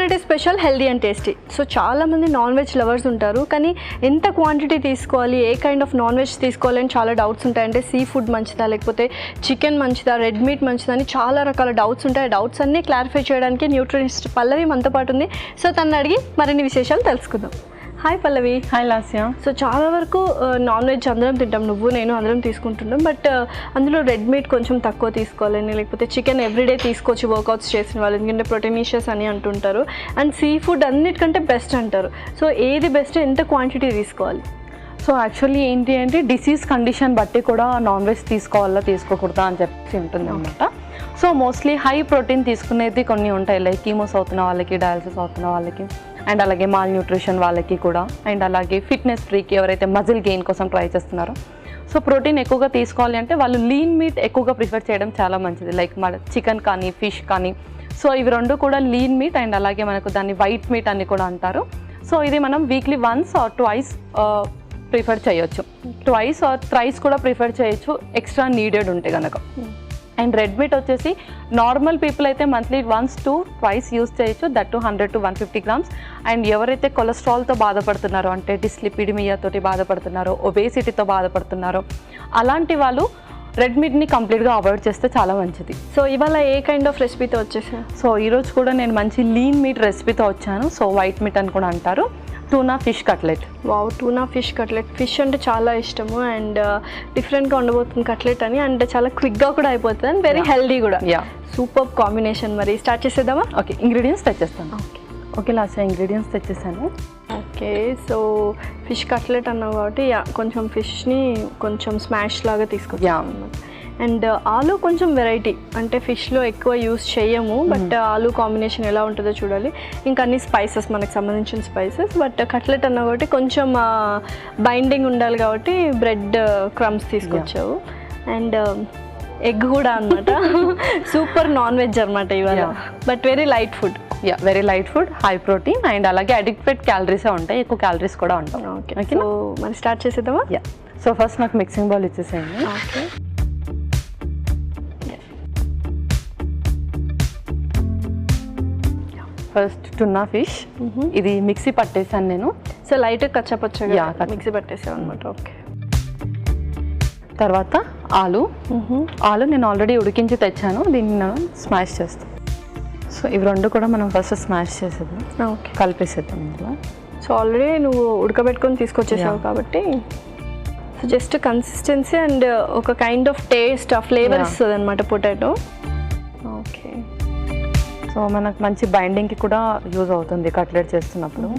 Friday special healthy and tasty. So చాలామంది non veg lovers ఉంటారు, కానీ ఎంత క్వాంటిటీ తీసుకోవాలి, ఏ కైండ్ ఆఫ్ నాన్ వెజ్ తీసుకోవాలి అని చాలా డౌట్స్ ఉంటాయి. అంటే సీ ఫుడ్ మంచిదా, లేకపోతే చికెన్ మంచిదా, రెడ్ మీట్ మంచిదా అని చాలా రకాల డౌట్స్ ఉంటాయి. డౌట్స్ అన్నీ క్లారిఫై చేయడానికి న్యూట్రిషనిస్ట్ పల్లవి మనతో పాటు ఉంది. సో తను అడిగి మరిన్ని విశేషాలు తెలుసుకుందాం. హాయ్ పల్లవి. హాయ్ లాస్య. సో చాలా వరకు నాన్ వెజ్ అందరం తింటాం, నువ్వు నేను అందరం తీసుకుంటున్నాం. బట్ అందులో రెడ్ మీట్ కొంచెం తక్కువ తీసుకోవాలని, లేకపోతే చికెన్ ఎవ్రీడే తీసుకోవచ్చు వర్కౌట్స్ చేసిన వాళ్ళు, ఎందుకంటే ప్రోటీనిషియస్ అని అంటుంటారు. అండ్ సీ ఫుడ్ అన్నిటికంటే బెస్ట్ అంటారు. సో ఏది బెస్ట్, ఎంత క్వాంటిటీ తీసుకోవాలి? సో యాక్చువల్లీ ఏంటి అంటే డిసీజ్ కండిషన్ బట్టి కూడా నాన్ వెజ్ తీసుకోవాలా తీసుకోకూడదా అని చెప్పి ఉంటుంది అనమాట. సో మోస్ట్లీ హై ప్రోటీన్ తీసుకునేది కొన్ని ఉంటాయి, లైక్ కీమోస్ అవుతున్న వాళ్ళకి, డయాలసిస్ అవుతున్న వాళ్ళకి, అండ్ అలాగే మాల్ న్యూట్రిషన్ వాళ్ళకి కూడా, అండ్ అలాగే ఫిట్నెస్ ఫ్రీకి ఎవరైతే మజిల్ గెయిన్ కోసం ట్రై చేస్తున్నారో. సో ప్రోటీన్ ఎక్కువగా తీసుకోవాలి అంటే వాళ్ళు లీన్ మీట్ ఎక్కువగా ప్రిఫర్ చేయడం చాలా మంచిది, లైక్ మన చికెన్ కానీ ఫిష్ కానీ. సో ఇవి రెండు కూడా లీన్ మీట్, అండ్ అలాగే మనకు దాన్ని వైట్ మీట్ అని కూడా అంటారు. సో ఇది మనం weekly once or twice prefer చేయొచ్చు, ట్వైస్ ఆర్ థ్రైస్ కూడా ప్రిఫర్ చేయొచ్చు ఎక్స్ట్రా నీడెడ్ ఉంటే కనుక. అండ్ రెడ్ మీట్ వచ్చేసి నార్మల్ పీపుల్ అయితే monthly once to twice use చేయొచ్చు, that to 100 to 150 grams. And ఎవరైతే కొలెస్ట్రాల్తో బాధపడుతున్నారో, అంటే డిస్లిపిడిమియాతోటి బాధపడుతున్నారో, ఒబేసిటీతో బాధపడుతున్నారో, అలాంటి వాళ్ళు రెడ్ మీట్ని కంప్లీట్గా అవాయిడ్ చేస్తే చాలా మంచిది. సో ఇవాళ ఏ కైండ్ ఆఫ్ రెసిపీతో వచ్చేసా? సో ఈరోజు కూడా నేను మంచి లీన్ మీట్ రెసిపీతో వచ్చాను. సో వైట్ మీట్ అని కూడా అంటారు, టూనా fish cutlet. Wow, టూనా fish cutlet. Fish అంటే చాలా ఇష్టము, అండ్ డిఫరెంట్గా ఉండబోతుంది కట్లెట్ అని, అండ్ చాలా క్విక్గా కూడా అయిపోతుంది, అండ్ వెరీ హెల్దీ కూడా. Super combination. మరి స్టార్ట్ చేసేద్దామా? ఓకే, ఇంగ్రీడియంట్స్ తెచ్చేస్తాను. ఓకే లాస్ట్ ఇంగ్రీడియంట్స్ తెచ్చేసాను. ఓకే, సో ఫిష్ కట్లెట్ అన్నావు కాబట్టి కొంచెం ఫిష్ని కొంచెం స్మాష్ లాగా తీసుకొచ్చాము అన్నమాట. అండ్ ఆలు కొంచెం వెరైటీ, అంటే ఫిష్లో ఎక్కువ యూస్ చేయము, బట్ ఆలు కాంబినేషన్ ఎలా ఉంటుందో చూడాలి. ఇంకా అన్ని స్పైసెస్, మనకు సంబంధించిన స్పైసెస్. బట్ కట్లెట్ అన్నా కాబట్టి కొంచెం బైండింగ్ ఉండాలి కాబట్టి బ్రెడ్ క్రమ్స్ తీసుకొచ్చావు, అండ్ ఎగ్ కూడా అనమాట. సూపర్ నాన్ వెజ్ అనమాట ఇవాళ, but very light food. Very light food, high protein, and అలాగే అడిక్వేట్ క్యాలరీసే ఉంటాయి, ఎక్కువ క్యాలరీస్ కూడా ఉంటాయి. ఓకే, సో మరి స్టార్ట్ చేసేద్దామా? సో ఫస్ట్ నాకు మిక్సింగ్ బౌల్ ఇచ్చేసేయండి. ఓకే, ఫస్ట్ టున్నా ఫిష్, ఇది మిక్సీ పట్టేసాను నేను. సో లైట్ కచ్చపచ్చగా మిక్సీ పట్టేసాను అనమాట. ఓకే, తర్వాత ఆలు నేను ఆల్రెడీ ఉడికించి తెచ్చాను, దీన్ని నేను స్మాష్ చేస్తాను. సో ఇవి రెండు కూడా మనం ఫస్ట్ స్మాష్ చేసేద్దాం. ఓకే, కలిపేసేద్దాం ఇందులో. సో ఆల్రెడీ నువ్వు ఉడకబెట్టుకొని తీసుకొచ్చేసావు కాబట్టి సో జస్ట్ కన్సిస్టెన్సీ అండ్ ఒక కైండ్ ఆఫ్ టేస్ట్, ఆ ఫ్లేవర్ ఇస్తుంది అనమాట పొటాటో. ఓకే, సో మనకు మంచి బైండింగ్కి కూడా యూజ్ అవుతుంది కట్లెట్ చేస్తున్నప్పుడు.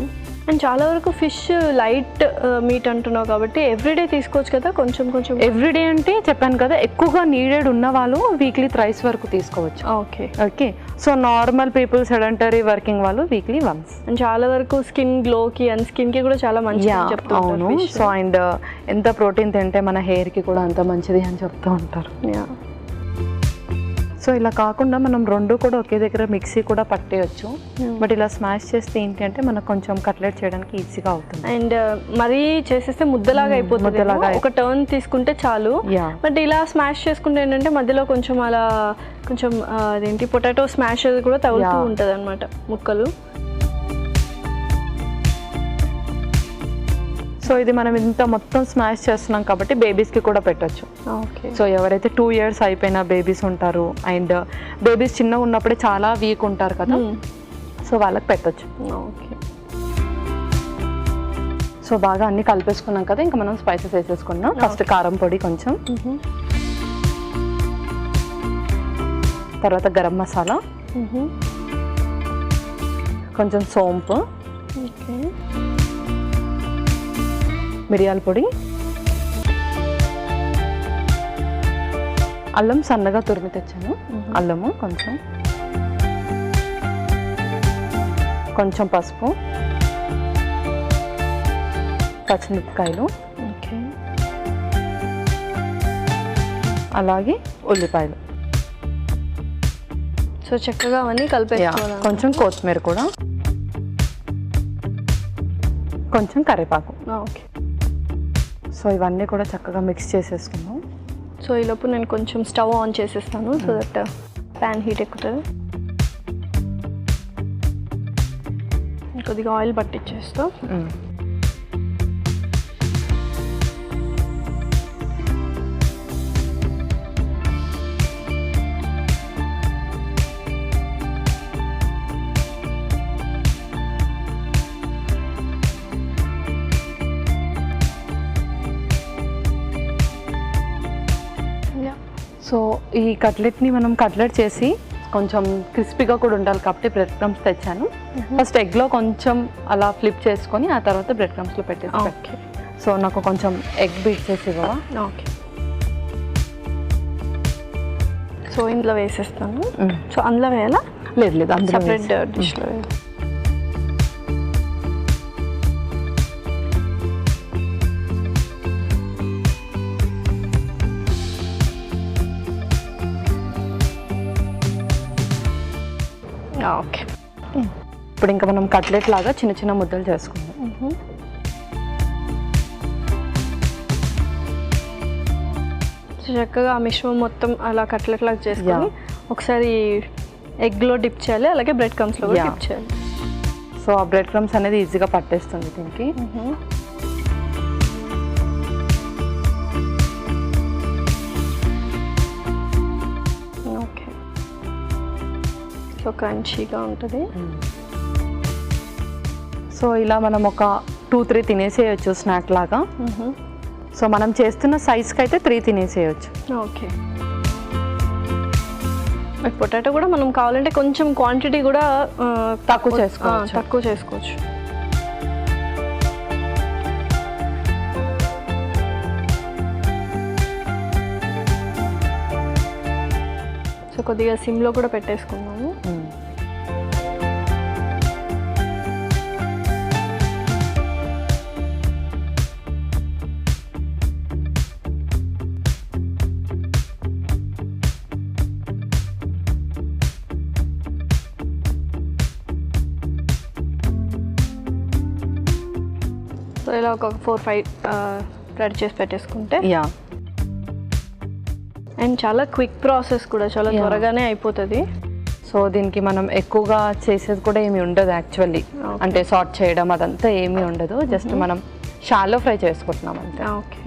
అండ్ చాలా వరకు ఫిష్ లైట్ మీట్ అంటున్నావు కాబట్టి ఎవ్రీడే తీసుకోవచ్చు కదా? కొంచెం కొంచెం ఎవ్రీడే అంటే చెప్పాను కదా, ఎక్కువగా నీడెడ్ ఉన్న వాళ్ళు వీక్లీ థ్రైస్ వరకు తీసుకోవచ్చు. Okay okay, so normal people, sedentary working వాళ్ళు వీక్లీ వన్స్. అండ్ చాలా వరకు స్కిన్ గ్లోకి అండ్ స్కిన్కి కూడా చాలా మంచిది చెప్తారు. అవును, సో అండ్ ఎంత ప్రోటీన్ తింటే మన హెయిర్కి కూడా అంత మంచిది అని చెప్తూ ఉంటారు. సో ఇలా కాకుండా మనం రెండు కూడా ఒకే దగ్గర మిక్సీ కూడా పట్టేయచ్చు, బట్ ఇలా స్మాష్ చేస్తే ఏంటి అంటే మనకు కొంచెం కట్లెట్ చేయడానికి ఈజీగా అవుతుంది. అండ్ మరీ చేసేస్తే ముద్దలాగా అయిపోతుంది, ఒక టర్న్ తీసుకుంటే చాలు. బట్ ఇలా స్మాష్ చేసుకుంటే ఏంటంటే మధ్యలో కొంచెం అలా కొంచెం అదేంటి పొటాటో స్మాష్ కూడా తగులుతూ ఉంటుంది అనమాట ముక్కలు. సో ఇది మనం ఇంత మొత్తం స్మాష్ చేస్తున్నాం కాబట్టి బేబీస్కి కూడా పెట్టచ్చు. ఓకే, సో ఎవరైతే 2 years అయిపోయిన బేబీస్ ఉంటారు, అండ్ బేబీస్ చిన్నగా ఉన్నప్పుడే చాలా వీక్ ఉంటారు కదా, సో వాళ్ళకి పెట్టచ్చు. ఓకే, సో బాగా అన్ని కలిపేసుకున్నాం కదా, ఇంకా మనం స్పైసెస్ వేసేసుకున్నాం. ఫస్ట్ కారం పొడి కొంచెం, తర్వాత గరం మసాలా, కొంచెం సోంపు, మిరియాల పొడి, అల్లం సన్నగా తురిమి తెచ్చాను, అల్లము కొంచెం, కొంచెం పసుపు, పచ్చిమిరపకాయలు, అలాగే ఉల్లిపాయలు. సో చక్కగా అవన్నీ కలిపేసుకోవాలి. కొంచెం కొత్తిమీర కూడా, కొంచెం కరివేపాకు. ఓకే, సో ఇవన్నీ కూడా చక్కగా మిక్స్ చేసేసుకున్నాం. సో ఈలోపు నేను కొంచెం స్టవ్ ఆన్ చేసేస్తాను, సో దట్ ప్యాన్ హీట్ ఎక్కుతుంది. కొద్దిగా ఆయిల్ పట్టించేస్తా. సో ఈ కట్లెట్ని మనం కట్లెట్ చేసి కొంచెం క్రిస్పీగా కూడా ఉండాలి కాబట్టి బ్రెడ్ క్రమ్స్ తెచ్చాను. ఫస్ట్ ఎగ్లో కొంచెం అలా ఫ్లిప్ చేసుకొని ఆ తర్వాత బ్రెడ్ క్రమ్స్లో పెట్టేసి. ఓకే. సో నాకు కొంచెం ఎగ్ బీట్ చేసి ఇవ్వవా? ఓకే. సో ఇందులో వేసేస్తాను. సో అందులో వేయాలా? లేదు లేదు, అందులో సపరేట్ డిష్లో వేయాలి. ఓకే. ఇప్పుడు ఇంకా మనం కట్లెట్ లాగా చిన్న చిన్న ముద్దలు చేసుకుందాం. చక్కగా ఆ మిశ్రమం మొత్తం అలా కట్లెట్ లాగా చేసుకొని ఒకసారి ఎగ్లో డిప్ చేయాలి, అలాగే బ్రెడ్ క్రమ్స్లో కూడా డిప్ చేయాలి. సో ఆ బ్రెడ్ క్రమ్స్ అనేది ఈజీగా పట్టేస్తుంది దీనికి. ఓకే. సో క్రంచీగా ఉంటుంది. సో ఇలా మనం ఒక 2-3 తినేసేయచ్చు స్నాక్ లాగా. సో మనం చేస్తున్న సైజ్కి అయితే 3 తినేసేయచ్చు. ఓకే. పొటాటో కూడా మనం కావాలంటే కొంచెం క్వాంటిటీ కూడా తక్కువ చేసుకోవచ్చు. సో కొద్దిగా సిమ్లో కూడా పెట్టేసుకున్నాము. సో ఇలా ఒక 4-5 రెడీ చేసి పెట్టేసుకుంటే అండ్ చాలా క్విక్ ప్రాసెస్ కూడా, చాలా త్వరగానే అయిపోతుంది. సో దీనికి మనం ఎక్కువగా చేసేది కూడా ఏమి ఉండదు యాక్చువల్లీ. అంటే సార్ట్ చేయడం అదంతా ఏమీ ఉండదు, జస్ట్ మనం షాలో ఫ్రై చేసుకుంటున్నాం అంతే. ఓకే.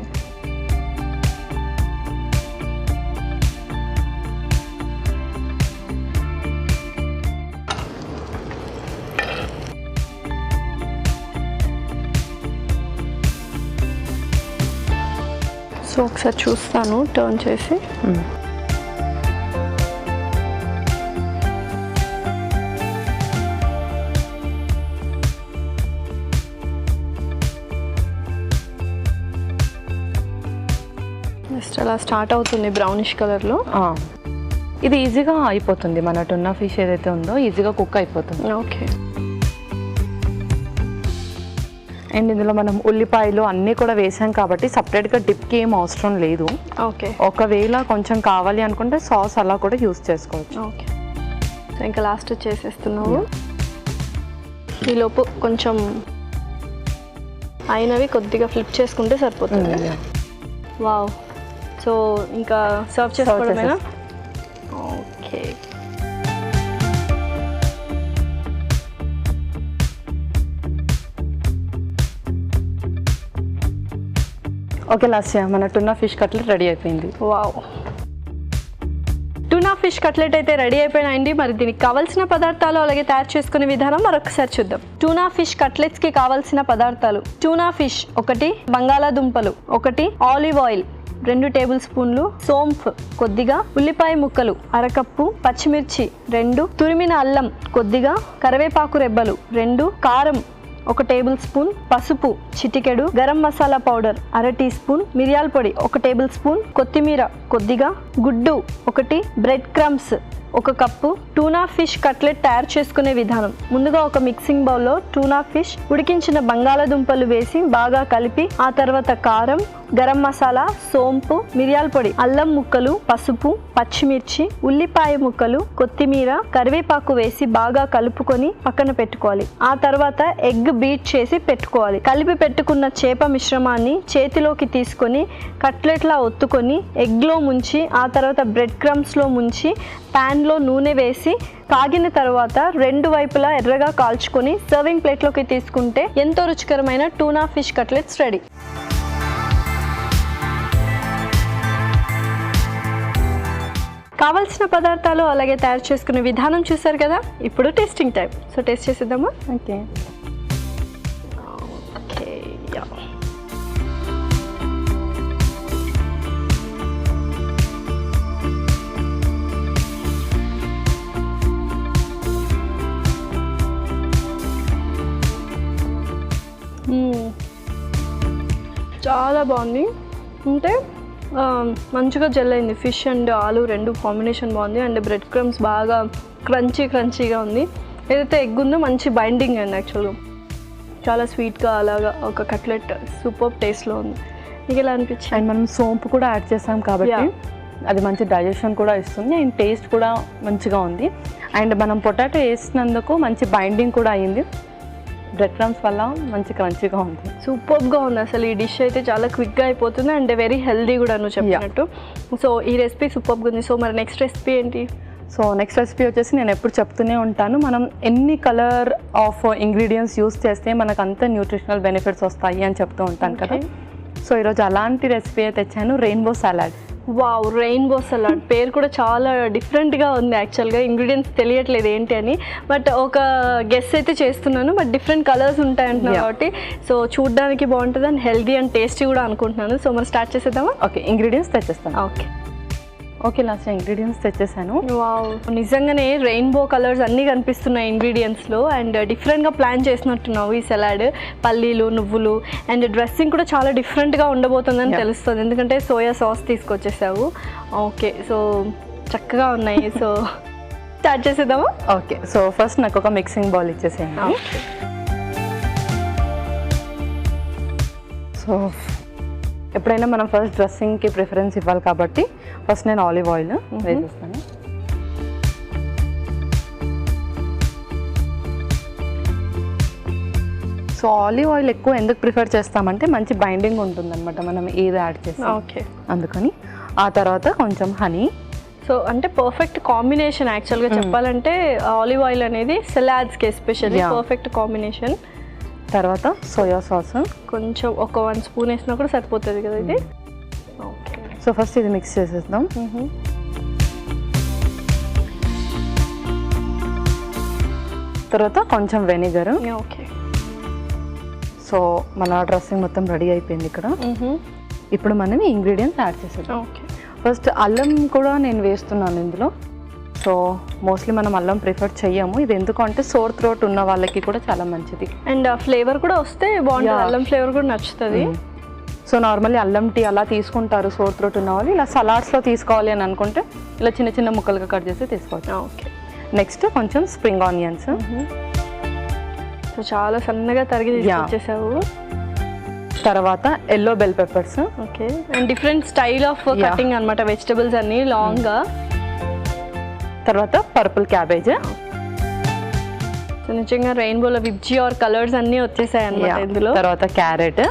సో ఒకసారి చూస్తాను టర్న్ చేసి. జస్ట్ అలా స్టార్ట్ అవుతుంది బ్రౌనిష్ కలర్లో. ఇది ఈజీగా అయిపోతుంది, మన టూనా ఫిష్ ఏదైతే ఉందో ఈజీగా కుక్ అయిపోతుంది. ఓకే. అండ్ ఇందులో మనం ఉల్లిపాయలు అన్నీ కూడా వేసాం కాబట్టి సపరేట్గా డిప్కి ఏం అవసరం లేదు. ఓకే. ఒకవేళ కొంచెం కావాలి అనుకుంటే సాస్ అలా కూడా యూస్ చేసుకోవచ్చు. ఓకే. సో ఇంకా లాస్ట్ చేసేస్తున్నాము. ఈలోపు కొంచెం అయినవి కొద్దిగా ఫ్లిప్ చేసుకుంటే సరిపోతుంది. వావ్. సో ఇంకా సర్వ్ చేసుకోవడమేనా? ఓకే. ఓకే లాస్య, మన టూనా ఫిష్ కట్లెట్ రెడీ అయిపోయింది. వావ్. టూనా ఫిష్ కట్లెట్ అయితే రెడీ అయిపోయినాయండి. మరి దీనికి కావాల్సిన పదార్థాలు అలాగే తయారు చేసుకునే విధానం మరొకసారి చూద్దాం. టూనా ఫిష్ కట్లెట్స్కి కావాల్సిన పదార్థాలు: tuna fish 1, బంగాళాదుంపలు 1, olive oil 2 table స్పూన్లు, సోంఫ్ కొద్దిగా, ఉల్లిపాయ ముక్కలు 1/2 కప్పు, పచ్చిమిర్చి 2, తురిమిన అల్లం కొద్దిగా, కరివేపాకు రెబ్బలు 2, కారం 1 టేబుల్ స్పూన్, పసుపు చిటికెడు, garam masala powder 1/2 teaspoon, మిరియాల పొడి 1 టేబుల్ స్పూన్, కొత్తిమీర కొద్దిగా, గుడ్డు 1, bread crumbs 1 cup. Tuna fish cutlet తయారు చేసుకునే విధానం: ముందుగా ఒక మిక్సింగ్ బౌల్లో టూనా ఫిష్, ఉడికించిన బంగాళాదుంపలు వేసి బాగా కలిపి ఆ తర్వాత కారం, గరం మసాలా, సోంపు, మిరియాల పొడి, అల్లం ముక్కలు, పసుపు, పచ్చిమిర్చి, ఉల్లిపాయ ముక్కలు, కొత్తిమీర, కరివేపాకు వేసి బాగా కలుపుకొని పక్కన పెట్టుకోవాలి. ఆ తర్వాత ఎగ్ బీట్ చేసి పెట్టుకోవాలి. కలిపి పెట్టుకున్న చేప మిశ్రమాన్ని చేతిలోకి తీసుకొని కట్లెట్లా ఒత్తుకొని ఎగ్లో ముంచి ఆ తర్వాత బ్రెడ్ క్రమ్స్లో ముంచి ప్యాన్లో నూనె వేసి కాగిన తర్వాత 2 వైపులా ఎర్రగా కాల్చుకొని సర్వింగ్ ప్లేట్లోకి తీసుకుంటే ఎంతో రుచికరమైన టూనా ఫిష్ కట్లెట్స్ రెడీ. కావాల్సిన పదార్థాలు అలాగే తయారు చేసుకునే విధానం చూసారు కదా. ఇప్పుడు టేస్టింగ్ టైం. సో టేస్ట్ చేసేద్దామా? ఓకే. Okay, yeah. చాలా బాగుంది. అంటే మంచిగా జెల్ అయింది. ఫిష్ అండ్ ఆలు 2 కాంబినేషన్ బాగుంది. అండ్ బ్రెడ్ క్రమ్స్ బాగా క్రంచీగా ఉంది. ఏదైతే ఎగ్ ఉందో మంచి బైండింగ్ అయింది. యాక్చువల్గా చాలా స్వీట్గా అలాగా ఒక కట్లెట్ సూపర్ టేస్ట్లో ఉంది. మీకు ఎలా అనిపించింది? అండ్ మనం సోంపు కూడా యాడ్ చేసాం కాబట్టి అది మంచి డైజెషన్ కూడా ఇస్తుంది. అండ్ టేస్ట్ కూడా మంచిగా ఉంది. అండ్ మనం పొటాటో వేసినందుకు మంచి బైండింగ్ కూడా అయ్యింది. బ్రెడ్ క్రమ్స్ వల్ల మంచి క్రంచీగా ఉంది. సూపర్గా ఉంది. అసలు ఈ డిష్ అయితే చాలా క్విక్గా అయిపోతుంది అండ్ వెరీ హెల్దీ కూడా నువ్వు చెప్పినట్టు. సో ఈ రెసిపీ సూపర్గా ఉంది. సో మరి నెక్స్ట్ రెసిపీ ఏంటి? సో నెక్స్ట్ రెసిపీ వచ్చేసి నేను ఎప్పుడు చెప్తూనే ఉంటాను, మనం ఎన్ని కలర్ ఆఫ్ ఇంగ్రీడియంట్స్ యూస్ చేస్తే మనకు అంత న్యూట్రిషనల్ బెనిఫిట్స్ వస్తాయి అని చెప్తూ ఉంటాను కదా. సో ఈరోజు అలాంటి రెసిపీ తెచ్చాను, rainbow salad. Wow, rainbow salad పేరు కూడా చాలా డిఫరెంట్గా ఉంది. యాక్చువల్గా ఇంగ్రీడియంట్స్ తెలియట్లేదు ఏంటి అని, బట్ ఒక గెస్ అయితే చేస్తున్నాను. బట్ డిఫరెంట్ కలర్స్ ఉంటాయి అంటున్నాను కాబట్టి సో చూడడానికి బాగుంటుంది అండ్ హెల్దీ అండ్ టేస్టీ కూడా అనుకుంటున్నాను. సో మరి స్టార్ట్ చేసేద్దామా? ఓకే, ఇంగ్రీడియంట్స్ తెచ్చేస్తాను. ఓకే లాస్ట్ ఇంగ్రీడియంట్స్ తెచ్చేసాను. వావ్, నిజంగానే రెయిన్బో కలర్స్ అన్నీ కనిపిస్తున్నాయి ఇంగ్రీడియంట్స్లో. అండ్ డిఫరెంట్గా ప్లాన్ చేసినట్టున్నావు ఈ సలాడ్. పల్లీలు, నువ్వులు అండ్ డ్రెస్సింగ్ కూడా చాలా డిఫరెంట్గా ఉండబోతుందని తెలుస్తుంది, ఎందుకంటే సోయా సాస్ తీసుకొచ్చేసావు. ఓకే, సో చక్కగా ఉన్నాయి. సో స్టార్ట్ చేసేద్దామా? ఓకే, సో ఫస్ట్ నాకు ఒక మిక్సింగ్ బౌల్ ఇచ్చేసేయండి. సో ఎప్పుడైనా మనం ఫస్ట్ డ్రెస్సింగ్కి ప్రిఫరెన్స్ ఇవ్వాలి కాబట్టి ఫస్ట్ నేను ఆలివ్ ఆయిల్ వేసేస్తాను. సో ఆలివ్ ఆయిల్ ఎక్కువ ఎందుకు ప్రిఫర్ చేస్తామంటే మంచి బైండింగ్ ఉంటుందన్నమాట మనం ఏది యాడ్ చేస్తాం. ఓకే, అందుకని. ఆ తర్వాత కొంచెం హనీ. సో అంటే పర్ఫెక్ట్ కాంబినేషన్ యాక్చువల్గా చెప్పాలంటే ఆలివ్ ఆయిల్ అనేది సలాడ్స్కి ఎస్పెషల్లీ పర్ఫెక్ట్ కాంబినేషన్. తర్వాత సోయా సాస్ కొంచెం ఒక 1 స్పూన్ వేసినా కూడా సరిపోతుంది కదా ఇది. ఓకే, సో ఫస్ట్ ఇది మిక్స్ చేసేద్దాం. తర్వాత కొంచెం వెనిగర్. ఓకే, సో మన డ్రెస్సింగ్ మొత్తం రెడీ అయిపోయింది ఇక్కడ. ఇప్పుడు మనం ఇంగ్రీడియంట్స్ యాడ్ చేసేద్దాం. ఓకే, ఫస్ట్ అల్లం కూడా నేను వేస్తున్నాను ఇందులో. సో మోస్ట్లీ మనం అల్లం ప్రిఫర్ చెయ్యము, ఇది ఎందుకంటే సోర్ థ్రోట్ ఉన్న వాళ్ళకి కూడా చాలా మంచిది. అండ్ ఫ్లేవర్ కూడా వస్తే బాగుంటుంది, అల్లం ఫ్లేవర్ కూడా నచ్చుతుంది. సో నార్మల్లీ అల్లం టీ అలా తీసుకుంటారు సోర్ థ్రోట్ ఉన్న వాళ్ళు. ఇలా సలాడ్స్లో తీసుకోవాలి అని అనుకుంటే ఇలా చిన్న చిన్న ముక్కలుగా కట్ చేసి తీసుకోవచ్చు. ఓకే, నెక్స్ట్ కొంచెం స్ప్రింగ్ ఆనియన్స్. సో చాలా సన్నగా తరిగి తీసుకొచ్చేసావు. తర్వాత yellow bell peppers. Okay, and different style of cutting అనమాట, వెజిటబుల్స్ అన్ని లాంగ్గా. తర్వాత పర్పుల్ క్యాబేజ్. సో నిజంగా రెయిన్బోలో విబ్జీ ఆర్ కలర్స్ అన్నీ వచ్చేసాయి అన్నమాట ఇందులో. తర్వాత క్యారెట్.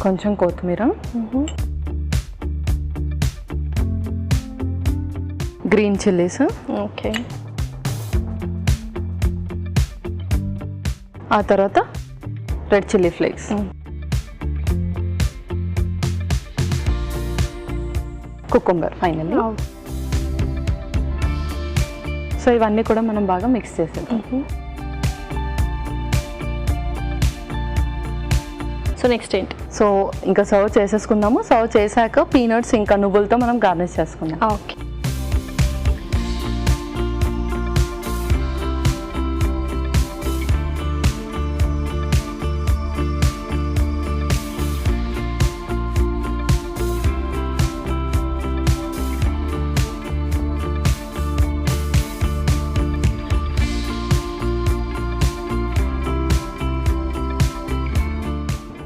కొంచెం కొత్తిమీర. Green chillies. ఓకే, ఆ తర్వాత red chilli flakes. Cucumber finally. So ఇవన్నీ కూడా మనం బాగా మిక్స్ చేసేద్దాం. సో నెక్స్ట్ ఏంటి? సో ఇంకా సర్వ్ చేసేసుకుందాము. సర్వ్ చేశాక పీనట్స్ ఇంకా నువ్వులతో మనం గార్నిష్ చేసుకుందాం. Okay,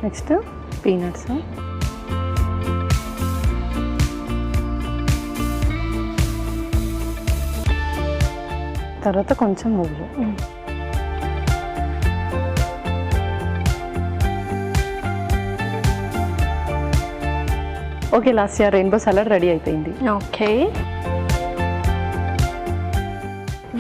next peanuts. తర్వాత కొంచెం నువ్వులు. Okay, last year rainbow salad ready అయిపోయింది. ఓకే,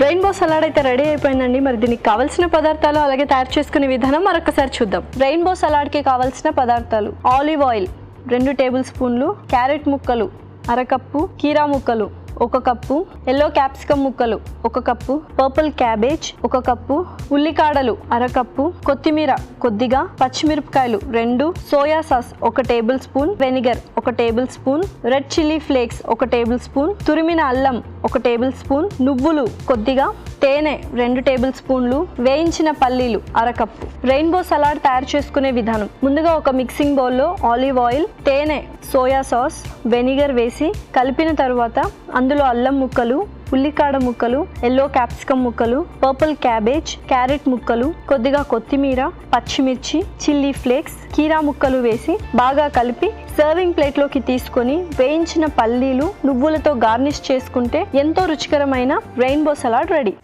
రెయిన్బో సలాడ్ అయితే రెడీ అయిపోయిందండి. మరి దీనికి కావాల్సిన పదార్థాలు అలాగే తయారు చేసుకునే విధానం మరొకసారి చూద్దాం. రెయిన్బో సలాడ్కి కావాల్సిన పదార్థాలు: ఆలివ్ ఆయిల్ 2 టేబుల్ స్పూన్లు, క్యారెట్ ముక్కలు 1/2 కప్పు, కీరా ముక్కలు 1 కప్పు, ఎల్లో క్యాప్సికమ్ ముక్కలు 1 కప్పు, పర్పుల్ క్యాబేజ్ 1 కప్పు, ఉల్లికాడలు 1/2 కప్పు, కొత్తిమీర కొద్దిగా, పచ్చిమిరపకాయలు 2, soya sauce 1 tablespoon, vinegar 1 tablespoon, red chilli flakes 1 tablespoon, తురిమిన అల్లం 1 టేబుల్ స్పూన్, నువ్వులు కొద్దిగా, తేనె 2 టేబుల్ స్పూన్లు, వేయించిన పల్లీలు 1/2 కప్పు. రెయిన్బో సలాడ్ తయారు చేసుకునే విధానం: ముందుగా ఒక మిక్సింగ్ బౌల్లో ఆలివ్ ఆయిల్, తేనె, సోయా సాస్, వెనిగర్ వేసి కలిపిన తరువాత అందులో అల్లం ముక్కలు, ఉల్లికాడ ముక్కలు, ఎల్లో క్యాప్సికమ్ ముక్కలు, పర్పుల్ క్యాబేజ్, క్యారెట్ ముక్కలు, కొద్దిగా కొత్తిమీర, పచ్చిమిర్చి, చిల్లీ ఫ్లేక్స్, కీరా ముక్కలు వేసి బాగా కలిపి సర్వింగ్ ప్లేట్లోకి తీసుకొని వేయించిన పల్లీలు, నువ్వులతో గార్నిష్ చేసుకుంటే ఎంతో రుచికరమైన రెయిన్బో సలాడ్ రెడీ.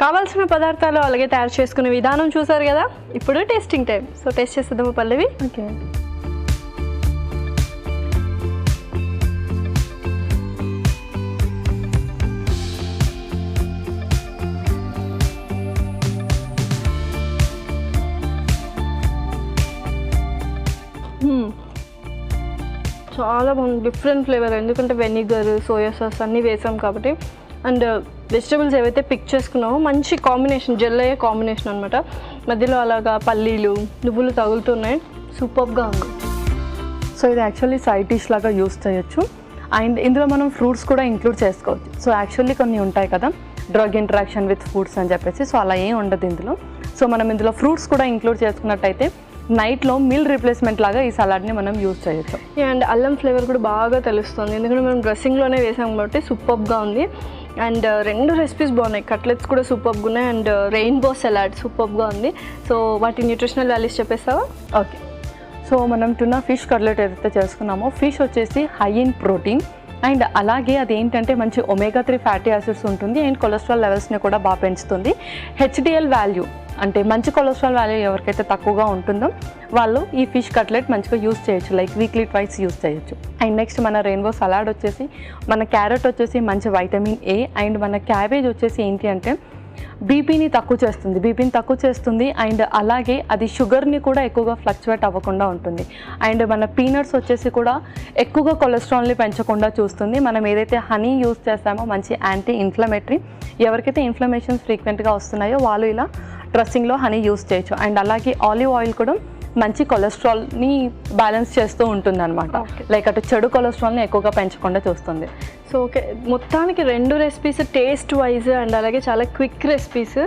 కావాల్సిన పదార్థాలు అలాగే తయారు చేసుకునే విధానం చూసారు కదా. ఇప్పుడు టేస్టింగ్ టైం. సో టేస్ట్ చేసేద్దాము పల్లవి. ఓకే, చాలా బాగుంది, డిఫరెంట్ ఫ్లేవర్. ఎందుకంటే వెనిగర్, సోయా సాస్ అన్నీ వేసాం కాబట్టి. అండ్ వెజిటబుల్స్ ఏవైతే పిక్ చేసుకున్నామో మంచి కాంబినేషన్, జెల్ అయ్యే కాంబినేషన్ అనమాట. మధ్యలో అలాగా పల్లీలు, నువ్వులు తగులుతున్నాయి, సూపర్గా ఉంది. సో ఇది యాక్చువల్లీ సైడ్ డిష్ లాగా యూస్ చేయొచ్చు. అండ్ ఇందులో మనం ఫ్రూట్స్ కూడా ఇంక్లూడ్ చేసుకోవచ్చు. సో యాక్చువల్లీ కొన్ని ఉంటాయి కదా డ్రగ్ ఇంటరాక్షన్ విత్ ఫుడ్స్ అని చెప్పేసి, సో అలా ఏం ఉండదు ఇందులో. సో మనం ఇందులో ఫ్రూట్స్ కూడా ఇంక్లూడ్ చేసుకున్నట్టయితే నైట్లో మీల్ రీప్లేస్మెంట్ లాగా ఈ సలాడ్ని మనం యూజ్ చేయొచ్చు. అండ్ అల్లం ఫ్లేవర్ కూడా బాగా తెలుస్తుంది, ఎందుకంటే మనం డ్రెస్సింగ్లోనే వేసాం కాబట్టి సూపర్గా ఉంది. అండ్ 2 రెసిపీస్ బాగున్నాయి, కట్లెట్స్ కూడా సూపర్గా ఉన్నాయి, అండ్ రెయిన్బో సలాడ్ సూపర్గా ఉంది. సో వాటి న్యూట్రిషనల్ వాల్యూస్ చెప్పేస్తావా? ఓకే, సో మనం టున్నా ఫిష్ కట్లెట్ ఏదైతే చేసుకున్నామో, ఫిష్ వచ్చేసి హై ఇన్ ప్రోటీన్ అండ్ అలాగే అది ఏంటంటే మంచి ఒమేగా 3 ఫ్యాటీ యాసిడ్స్ ఉంటుంది అండ్ కొలెస్ట్రాల్ లెవెల్స్ని కూడా బాగా పెంచుతుంది. హెచ్డిఎల్ వాల్యూ అంటే మంచి కొలెస్ట్రాల్ వాల్యూ ఎవరికైతే తక్కువగా ఉంటుందో వాళ్ళు ఈ ఫిష్ కట్లెట్ మంచిగా యూస్ చేయొచ్చు, లైక్ వీక్లీ ట్వైస్ యూస్ చేయొచ్చు. అండ్ నెక్స్ట్ మన రెయిన్బో సలాడ్ వచ్చేసి, మన క్యారెట్ వచ్చేసి మంచి వైటమిన్ ఏ అండ్ మన క్యాబేజ్ వచ్చేసి ఏంటి అంటే బీపీని తక్కువ చేస్తుంది అండ్ అలాగే అది షుగర్ని కూడా ఎక్కువగా ఫ్లక్చువేట్ అవ్వకుండా ఉంటుంది. అండ్ మన పీనట్స్ వచ్చేసి కూడా ఎక్కువగా కొలెస్ట్రాల్ని పెంచకుండా చూస్తుంది. మనం ఏదైతే హనీ యూస్ చేస్తామో మంచి యాంటీ ఇన్ఫ్లమేటరీ, ఎవరికైతే ఇన్ఫ్లమేషన్స్ ఫ్రీక్వెంట్గా వస్తున్నాయో వాళ్ళు ఇలా డ్రెస్సింగ్లో హనీ యూస్ చేయొచ్చు. అండ్ అలాగే ఆలివ్ ఆయిల్ కూడా మంచి కొలెస్ట్రాల్ని బ్యాలెన్స్ చేస్తూ ఉంటుంది అనమాట, లైక్ అటు చెడు కొలెస్ట్రాల్ని ఎక్కువగా పెంచకుండా చూస్తుంది. సో ఓకే, మొత్తానికి 2 రెసిపీస్ టేస్ట్ వైజ్ అండ్ అలాగే చాలా quick recipes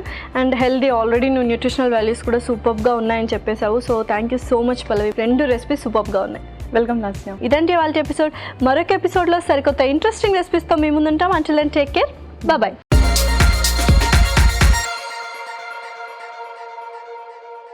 and healthy, already నువ్వు న్యూట్రిషనల్ వాల్యూస్ కూడా సూపర్గా ఉన్నాయని చెప్పేసావు. So thank you so much Pallavi, 2 recipes సూపర్గా ఉన్నాయి. వెల్కమ్ లాస్య. ఇదంటే వాళ్ళ ఎపిసోడ్. మరొక ఎపిసోడ్లో సరికొత్త ఇంట్రెస్టింగ్ రెసిపీస్తో మీ ముందుంటాం. Until then take care, bye.